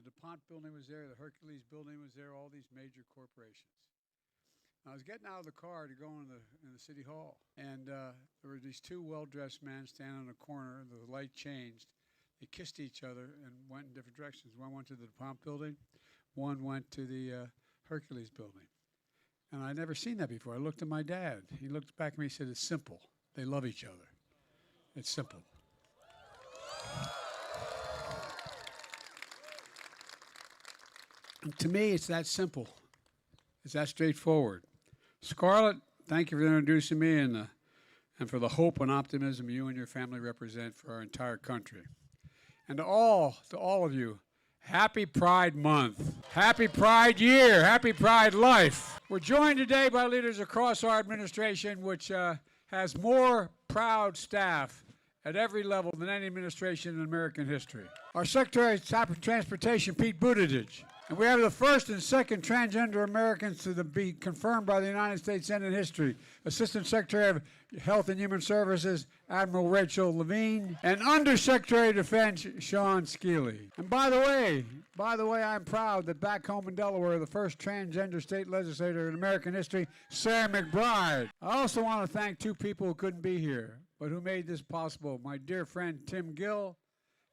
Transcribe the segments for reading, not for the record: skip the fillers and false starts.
The DuPont building was there, the Hercules building was there, all these major corporations. I was getting out of the car to go in the city hall, and there were these two well-dressed men standing in a corner. The light changed. They kissed each other and went in different directions. One went to the DuPont building, one went to the Hercules building. And I'd never seen that before. I looked at my dad. He looked back at me and said, "It's simple. They love each other. It's simple." And to me, it's that simple. It's that straightforward. Scarlett, thank you for introducing me and for the hope and optimism you and your family represent for our entire country. And to all of you, happy Pride Month, happy Pride Year, happy Pride Life. We're joined today by leaders across our administration, which has more proud staff at every level than any administration in American history. Our Secretary of Transportation, Pete Buttigieg. And we have the first and second transgender Americans to be confirmed by the United States Senate in history. Assistant Secretary of Health and Human Services, Admiral Rachel Levine, and Undersecretary of Defense, Sean Skeely. And by the way, I'm proud that back home in Delaware, the first transgender state legislator in American history, Sarah McBride. I also want to thank two people who couldn't be here, but who made this possible. My dear friend, Tim Gill,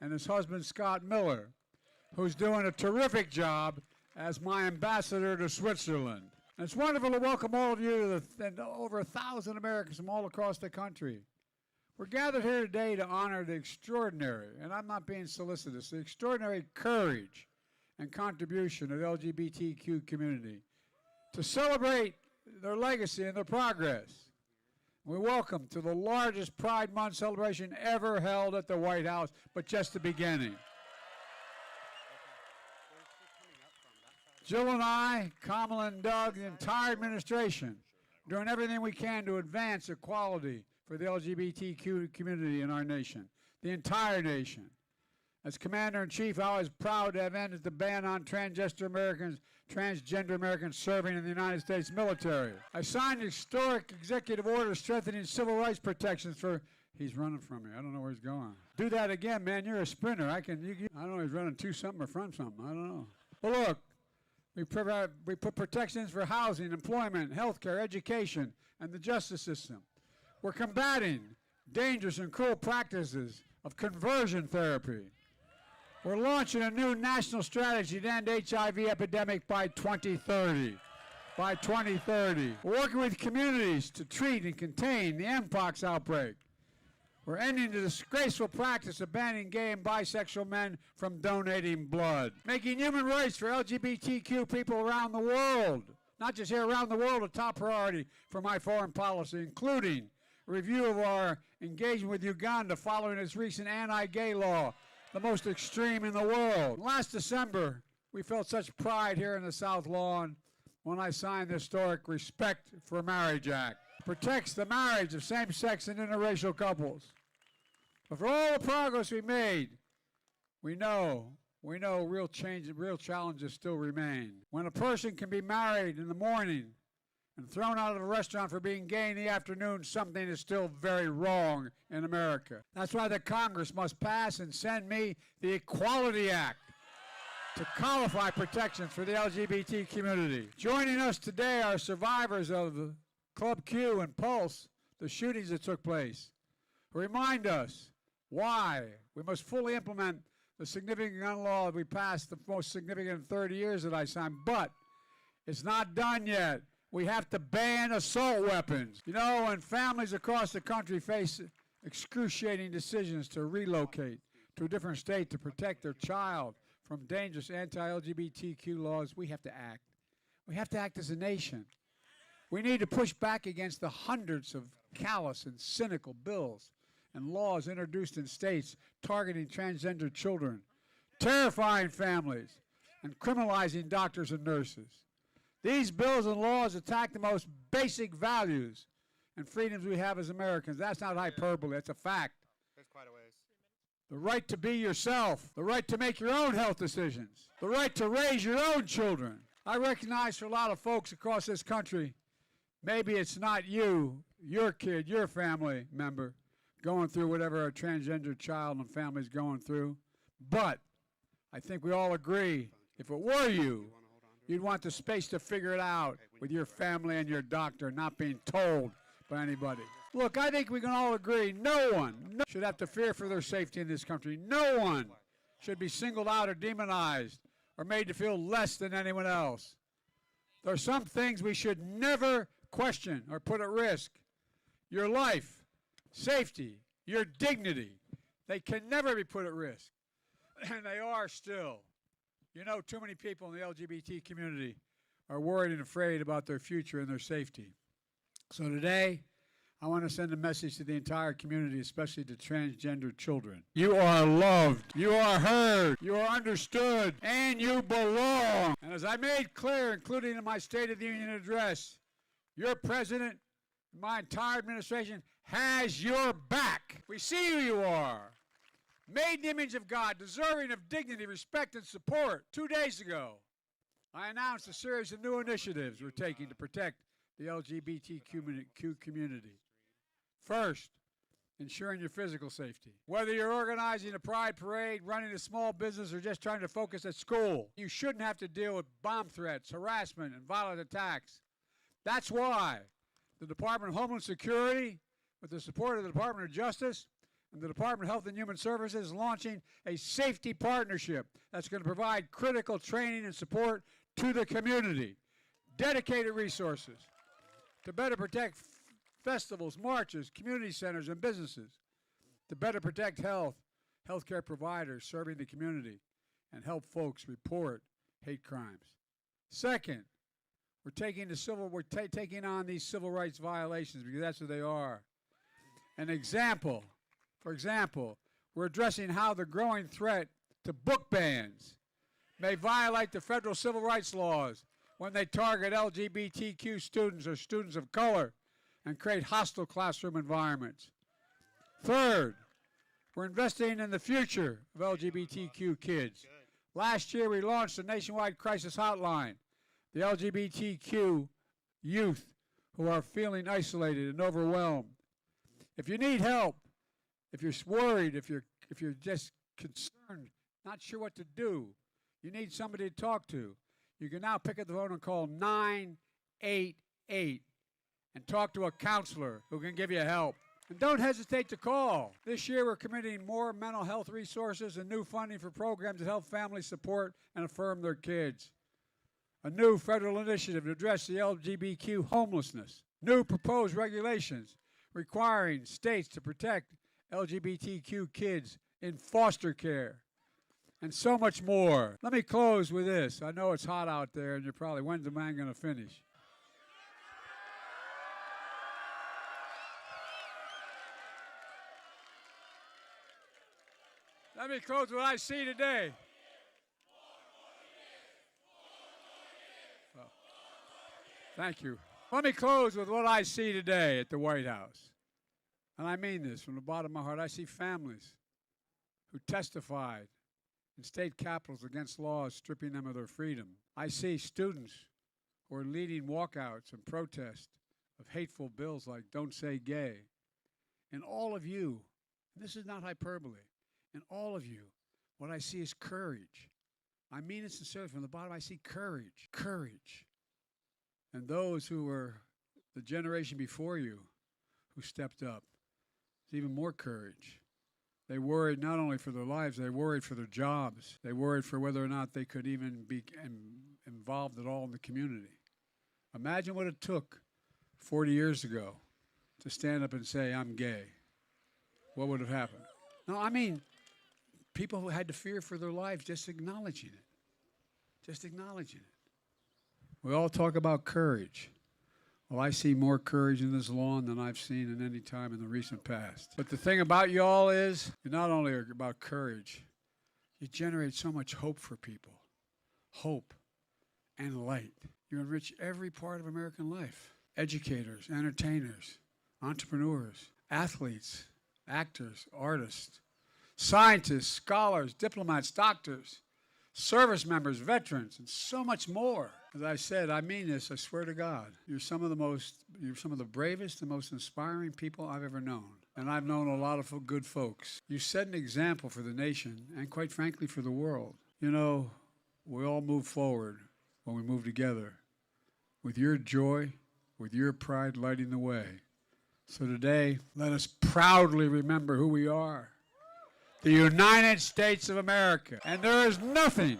and his husband, Scott Miller, who's doing a terrific job as my ambassador to Switzerland. And it's wonderful to welcome all of you to over 1,000 Americans from all across the country. We're gathered here today to honor the extraordinary, and I'm not being solicitous, the extraordinary courage and contribution of the LGBTQ community, to celebrate their legacy and their progress. We welcome to the largest Pride Month celebration ever held at the White House, but just the beginning. Jill and I, Kamala and Doug, the entire administration, doing everything we can to advance equality for the LGBTQ community in our nation, the entire nation. As Commander-in-Chief, I was proud to have ended the ban on transgender Americans serving in the United States military. I signed an historic executive order strengthening civil rights protections for, he's running from me, I don't know where he's going. Do that again, man, you're a sprinter. I don't know, he's running to something or from something, I don't know. Well, look. We put protections for housing, employment, health care, education, and the justice system. We're combating dangerous and cruel practices of conversion therapy. We're launching a new national strategy to end HIV epidemic by 2030. By 2030. We're working with communities to treat and contain the Mpox outbreak. We're ending the disgraceful practice of banning gay and bisexual men from donating blood. Making human rights for LGBTQ people around the world, not just here, around the world, a top priority for my foreign policy, including a review of our engagement with Uganda following its recent anti-gay law, the most extreme in the world. Last December, we felt such pride here in the South Lawn when I signed the historic Respect for Marriage Act. Protects the marriage of same-sex and interracial couples. But for all the progress we made, we know real challenges still remain. When a person can be married in the morning and thrown out of a restaurant for being gay in the afternoon, something is still very wrong in America. That's why the Congress must pass and send me the Equality Act to qualify protections for the LGBT community. Joining us today are survivors of the Club Q and Pulse, the shootings that took place, who remind us why we must fully implement the significant gun law that we passed, the most significant in 30 years that I signed. But it's not done yet. We have to ban assault weapons. You know, when families across the country face excruciating decisions to relocate to a different state to protect their child from dangerous anti-LGBTQ laws, we have to act. We have to act as a nation. We need to push back against the hundreds of callous and cynical bills and laws introduced in states targeting transgender children, terrifying families, and criminalizing doctors and nurses. These bills and laws attack the most basic values and freedoms we have as Americans. That's not hyperbole, that's a fact. There's quite a ways. The right to be yourself, the right to make your own health decisions, the right to raise your own children. I recognize for a lot of folks across this country, maybe it's not you, your kid, your family member, going through whatever a transgender child and family is going through. But I think we all agree, if it were you, you'd want the space to figure it out with your family and your doctor, not being told by anybody. Look, I think we can all agree no one should have to fear for their safety in this country. No one should be singled out or demonized or made to feel less than anyone else. There are some things we should never question or put at risk. Your life, safety, your dignity, they can never be put at risk. And they are still. You know, too many people in the LGBT community are worried and afraid about their future and their safety. So today, I want to send a message to the entire community, especially to transgender children. You are loved, you are heard, you are understood, and you belong. And as I made clear, including in my State of the Union address, your president, my entire administration, has your back. We see who you are. Made in the image of God, deserving of dignity, respect, and support. 2 days ago, I announced a series of new initiatives we're taking to protect the LGBTQ community. First, ensuring your physical safety. Whether you're organizing a pride parade, running a small business, or just trying to focus at school, you shouldn't have to deal with bomb threats, harassment, and violent attacks. That's why the Department of Homeland Security, with the support of the Department of Justice and the Department of Health and Human Services, is launching a safety partnership that's going to provide critical training and support to the community. Dedicated resources to better protect festivals, marches, community centers, and businesses, to better protect healthcare providers serving the community, and help folks report hate crimes. Second, we're taking on these civil rights violations because that's what they are. For example, we're addressing how the growing threat to book bans may violate the federal civil rights laws when they target LGBTQ students or students of color and create hostile classroom environments. Third, we're investing in the future of LGBTQ kids. Last year, we launched a nationwide crisis hotline, the LGBTQ youth who are feeling isolated and overwhelmed. If you need help, if you're worried, if you're just concerned, not sure what to do, you need somebody to talk to, you can now pick up the phone and call 988 and talk to a counselor who can give you help. And don't hesitate to call. This year, we're committing more mental health resources and new funding for programs that help families support and affirm their kids. A new federal initiative to address the LGBTQ homelessness. New proposed regulations requiring states to protect LGBTQ kids in foster care. And so much more. Let me close with this. I know it's hot out there and you're probably, when's the man going to finish? Let me close with what I see today. Well, thank you. Let me close with what I see today at the White House. And I mean this from the bottom of my heart. I see families who testified in state capitals against laws stripping them of their freedom. I see students who are leading walkouts and protests of hateful bills like Don't Say Gay. And all of you, and this is not hyperbole, and all of you, what I see is courage. I mean it sincerely. From the bottom, I see courage. Courage. And those who were the generation before you who stepped up, there's even more courage. They worried not only for their lives, they worried for their jobs. They worried for whether or not they could even be involved at all in the community. Imagine what it took 40 years ago to stand up and say, I'm gay. What would have happened? No, I mean, people who had to fear for their lives just acknowledging it. Just acknowledging it. We all talk about courage. Well, I see more courage in this lawn than I've seen in any time in the recent past. But the thing about you all is, you're not only about courage, you generate so much hope for people. Hope and light. You enrich every part of American life. Educators, entertainers, entrepreneurs, athletes, actors, artists, scientists, scholars, diplomats, doctors, service members, veterans, and so much more. As I said, I mean this, I swear to God. You're some of the bravest and most inspiring people I've ever known. And I've known a lot of good folks. You set an example for the nation and, quite frankly, for the world. You know, we all move forward when we move together, with your joy, with your pride lighting the way. So today, let us proudly remember who we are, the United States of America. And there is nothing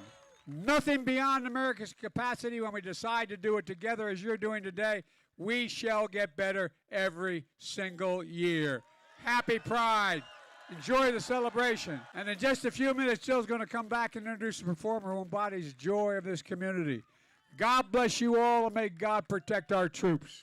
beyond America's capacity when we decide to do it together as you're doing today. We shall get better every single year. Happy Pride. Enjoy the celebration. And in just a few minutes, Jill's going to come back and introduce a performer who embodies joy of this community. God bless you all, and may God protect our troops.